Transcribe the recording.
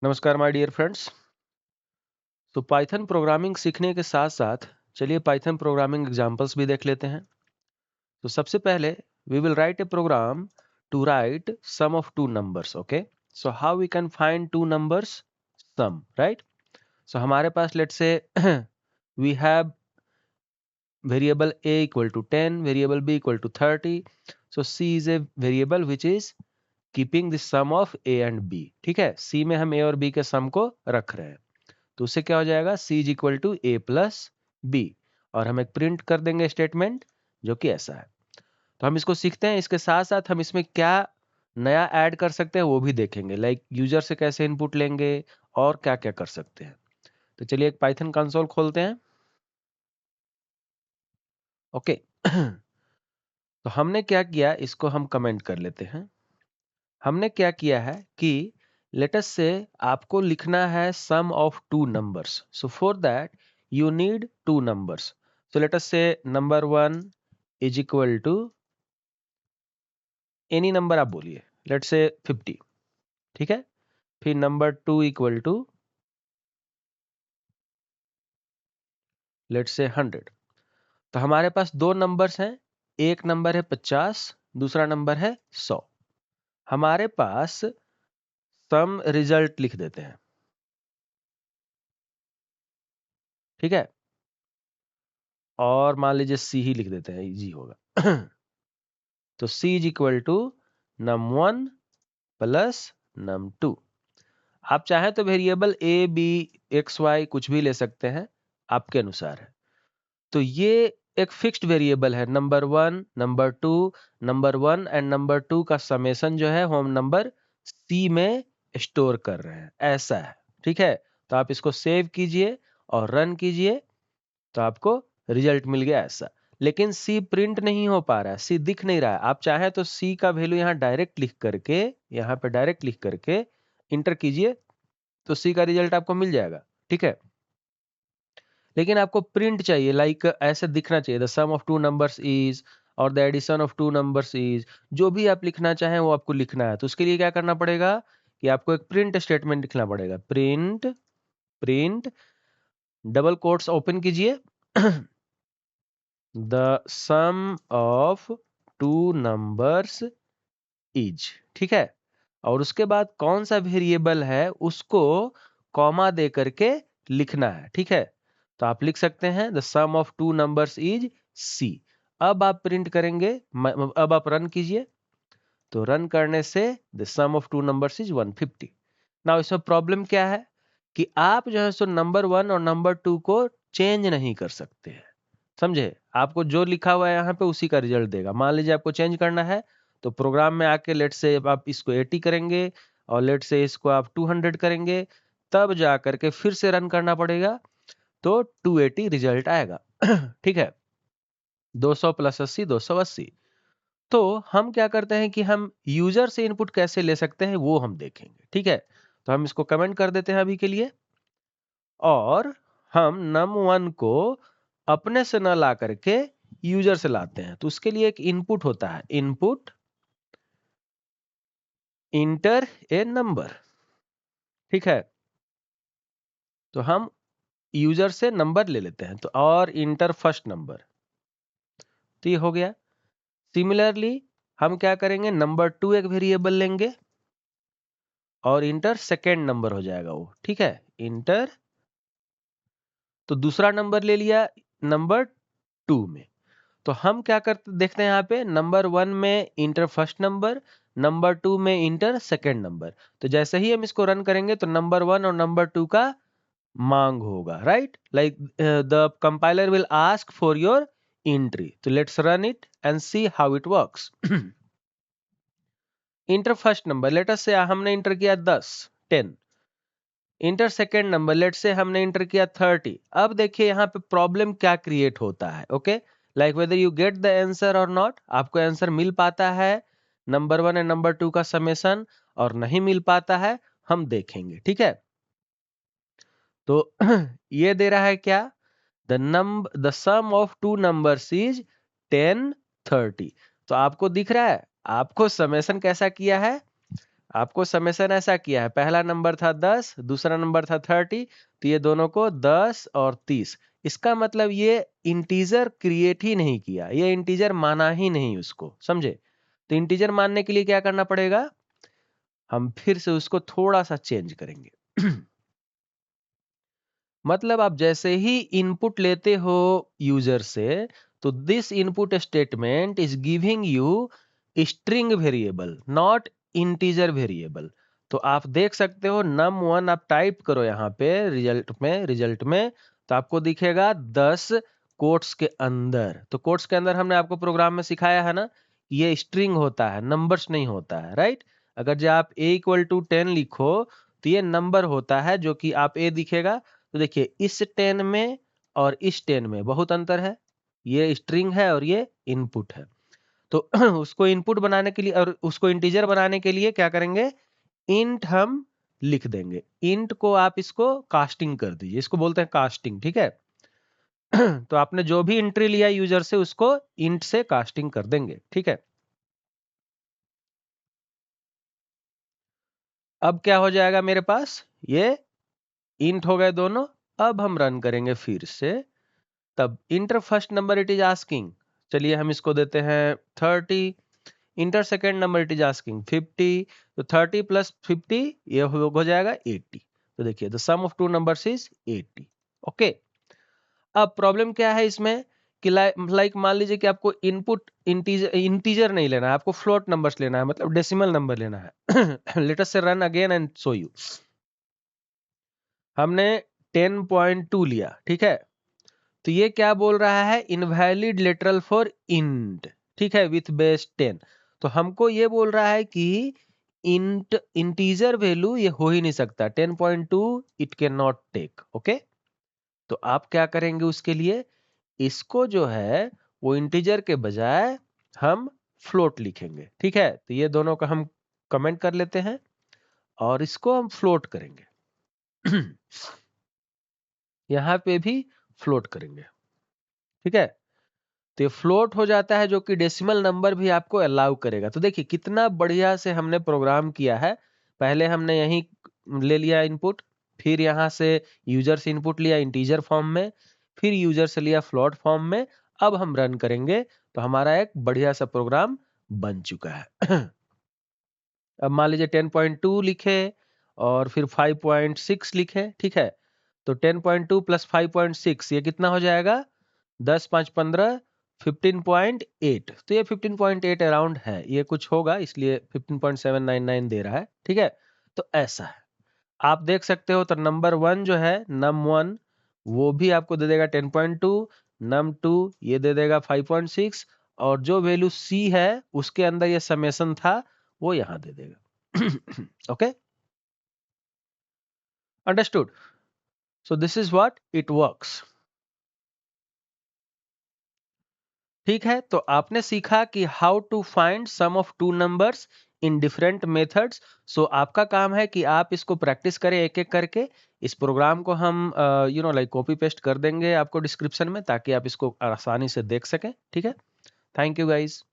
नमस्कार my dear friends. तो Python programming सीखने के साथ साथ चलिए पाइथन प्रोग्रामिंग एग्जांपल्स भी देख लेते हैं। तो सबसे पहले we will write a program to write sum of two numbers. Okay, so how we can find two numbers sum, right? So हमारे पास let's say we have variable a equal to 10, variable b equal to 30. So c is a variable which is keeping the sum of a and b. ठीक है, c में हम a और b के सम को रख रहे हैं, तो उससे क्या हो जाएगा, c is equal to a plus B, और हम एक प्रिंट कर देंगे स्टेटमेंट जो कि ऐसा है। तो हम इसको सीखते हैं, इसके साथ साथ हम इसमें क्या नया ऐड कर सकते हैं वो भी देखेंगे, लाइक यूजर से कैसे इनपुट लेंगे और क्या क्या कर सकते हैं। तो चलिए एक पाइथन कंसोल खोलते हैं। ओके तो हमने क्या किया, इसको हम कमेंट कर लेते हैं। हमने क्या किया है कि लेटस से आपको लिखना है sum of two numbers, so for that you need two numbers. So let's say number 1 is equal to any number आप बोलिए, लेट्स से 50, ठीक है। फिर number 2 equal to let's say 100। तो हमारे पास दो नंबर्स हैं, एक नंबर है 50, दूसरा नंबर है 100। हमारे पास सम रिजल्ट लिख देते हैं, ठीक है, और मान लीजिए सी ही लिख देते हैं, इजी होगा। तो C is equal to num1 plus num2। आप चाहें तो variable A B X Y कुछ भी ले सकते हैं, आपके अनुसार है। तो ये एक फिक्स्ड वेरिएबल है, number 1 number 2, number 1 and number 2 का समेसन जो है हम नंबर सी में स्टोर कर रहे हैं, ऐसा है, ठीक है। तो आप इसको सेव कीजिए और रन कीजिए, तो आपको रिजल्ट मिल गया ऐसा। लेकिन सी प्रिंट नहीं हो पा रहा है, सी दिख नहीं रहा है। आप चाहे तो सी का वैल्यू यहाँ डायरेक्ट लिख करके, यहाँ पे डायरेक्ट लिख करके इंटर कीजिए, तो सी का रिजल्ट आपको मिल जाएगा, ठीक है। लेकिन आपको प्रिंट चाहिए, लाइक ऐसे दिखना चाहिए, the sum of two numbers is, और the addition of two numbers is, जो भी आप लिखना चाहें वो आपको लिखना है। तो उसके लिए क्या करना पड़ेगा कि आपको एक प्रिंट स्टेटमेंट लिखना पड़ेगा। Print print double quotes open कीजिए the sum of two numbers is, ठीक है। और उसके बाद कौन सा वेरिएबल है उसको कॉमा दे करके लिखना है, ठीक है। तो आप लिख सकते हैं the sum of two numbers is C. अब आप प्रिंट करेंगे, अब आप रन कीजिए, तो रन करने से the sum of two numbers is 150। Now इसमें प्रॉब्लम क्या है कि आप जो है सो नंबर 1 और नंबर 2 को चेंज नहीं कर सकते हैं, समझे। आपको जो लिखा हुआ है यहाँ पे उसी का रिजल्ट देगा। मान लीजिए आपको चेंज करना है, तो प्रोग्राम में आके लेट से आप इसको 80 करेंगे और लेट से इसको आप 200 करेंगे, तब जा करके फिर से रन करना पड़ेगा, तो 280 रिजल्ट आएगा। ठीक है, 200 प्लस 80 280। तो हम क्या करते हैं कि हम यूजर से इनपुट कैसे ले सकते हैं वो हम देखेंगे, ठीक है। तो हम इसको कमेंट कर देते हैं अभी के लिए, और हम num1 को अपने से न ला करके यूजर से लाते हैं। तो उसके लिए एक इनपुट होता है, इनपुट इंटर ए नंबर, ठीक है। तो हम यूजर से नंबर ले लेते हैं, तो और इंटर फर्स्ट नंबर, तो ये हो गया। सिमिलरली हम क्या करेंगे, नंबर 2 एक वेरिएबल लेंगे और इंटर सेकेंड नंबर हो जाएगा वो, ठीक है। इंटर, तो दूसरा नंबर ले लिया नंबर 2 में। तो हम क्या करते देखते हैं, यहाँ पे नंबर 1 में इंटर फर्स्ट नंबर, नंबर 2 में इंटर सेकेंड नंबर। तो जैसे ही हम इसको रन करेंगे तो नंबर 1 और नंबर 2 का मांग होगा, right. Like the compiler will ask for your entry. तो let's run it and see how it works. Enter first number, let us say हमने इंटर किया 10 इंटर सेकेंड नंबर, लेट से हमने इंटर किया 30। अब देखिए यहाँ पे प्रॉब्लम क्या क्रिएट होता है, okay, like whether you get the answer और नॉट। आपको आंसर मिल पाता है नंबर 1 एंड नंबर 2 का समेसन, और नहीं मिल पाता है, हम देखेंगे, ठीक है। तो ये दे रहा है क्या, the sum of two numbers is 10 30। तो आपको दिख रहा है, आपको समेसन कैसा किया है, आपको समेशन ऐसा किया है, पहला नंबर था 10, दूसरा नंबर था 30, तो ये दोनों को 10 और 30। इसका मतलब ये इंटीजर क्रिएट ही नहीं किया, ये इंटीजर माना ही नहीं उसको, समझे? तो इंटीजर मानने के लिए क्या करना पड़ेगा, हम फिर से उसको थोड़ा सा चेंज करेंगे। मतलब आप जैसे ही इनपुट लेते हो यूजर से, तो this input statement is giving you string variable, not integer variable. तो आप देख सकते हो num1 आप टाइप करो यहाँ पे रिजल्ट में तो आपको दिखेगा 10 कोट्स के अंदर। तो कोट्स के अंदर हमने आपको प्रोग्राम में सिखाया है ना, ये स्ट्रिंग होता है, नंबर्स नहीं होता है, राइट? अगर जो आप a = 10 लिखो तो ये नंबर होता है, जो कि आप a दिखेगा। तो देखिए इस 10 में और इस 10 में बहुत अंतर है, ये स्ट्रिंग है और ये इनपुट है। तो उसको इनपुट बनाने के लिए और उसको इंटीजर बनाने के लिए क्या करेंगे, इंट हम लिख देंगे। इंट को आप इसको कास्टिंग कर दीजिए, इसको बोलते हैं कास्टिंग, ठीक है? तो आपने जो भी एंट्री लिया यूजर से उसको इंट से कास्टिंग कर देंगे, ठीक है? अब क्या हो जाएगा मेरे पास, ये इंट हो गए दोनों। अब हम रन करेंगे फिर से, तब inter first number it is asking, चलिए हम इसको देते हैं 30। Inter second number it is asking 50, तो 30 + 50 ये हो जाएगा 80। तो देखिए the sum of two numbers is 80। Okay, अब प्रॉब्लम क्या है इसमें कि लाइक मान लीजिए कि आपको इनपुट इंटीजर नहीं लेना है, आपको फ्लोट नंबर्स लेना है, मतलब डेसिमल नंबर लेना है। लेट अस से run again and show you. हमने 10.2 लिया, ठीक है? तो ये क्या बोल रहा है, इनवैलिड लिटरल फॉर इंट, ठीक है, विथ बेस 10। तो हमको ये बोल रहा है कि इंट इंटीजर वैल्यू ये हो ही नहीं सकता, 10.2 it can not take. Okay, तो आप क्या करेंगे उसके लिए, इसको जो है वो इंटीजर के बजाय हम फ्लोट लिखेंगे, ठीक है? तो ये दोनों का हम कमेंट कर लेते हैं और इसको हम फ्लोट करेंगे। यहां पे भी फ्लोट करेंगे, ठीक है? तो ये फ्लोट हो जाता है, जो कि डेसिमल नंबर भी आपको अलाउ करेगा। तो देखिए कितना बढ़िया से हमने प्रोग्राम किया है। पहले हमने यहीं ले लिया इनपुट, फिर यहाँ से यूजर से इनपुट लिया इंटीजर फॉर्म में, फिर यूजर से लिया फ्लोट फॉर्म में। अब हम रन करेंगे तो हमारा एक बढ़िया सा प्रोग्राम बन चुका है। अब मान लीजिए 10.2 लिखे और फिर 5.6 लिखे, ठीक है? तो 10.2 + 5.6 ये कितना हो जाएगा, 10 5 15, 15.8। तो ये 15.8 अराउंड है, ये कुछ होगा इसलिए 15.799 दे रहा है, ठीक है? तो ऐसा है, आप देख सकते हो। तो नंबर 1 जो है num1 वो भी आपको दे देगा 10.2, num2 ये दे देगा 5.6, और जो वैल्यू c है उसके अंदर ये समेशन था वो यहां दे देगा। Okay, understood? So this is what it works. ठीक है, तो आपने सीखा कि how to find sum of two numbers in different methods. So आपका काम है कि आप इसको प्रैक्टिस करें एक एक करके। इस प्रोग्राम को हम लाइक कॉपी पेस्ट कर देंगे आपको डिस्क्रिप्शन में, ताकि आप इसको आसानी से देख सकें, ठीक है? Thank you guys.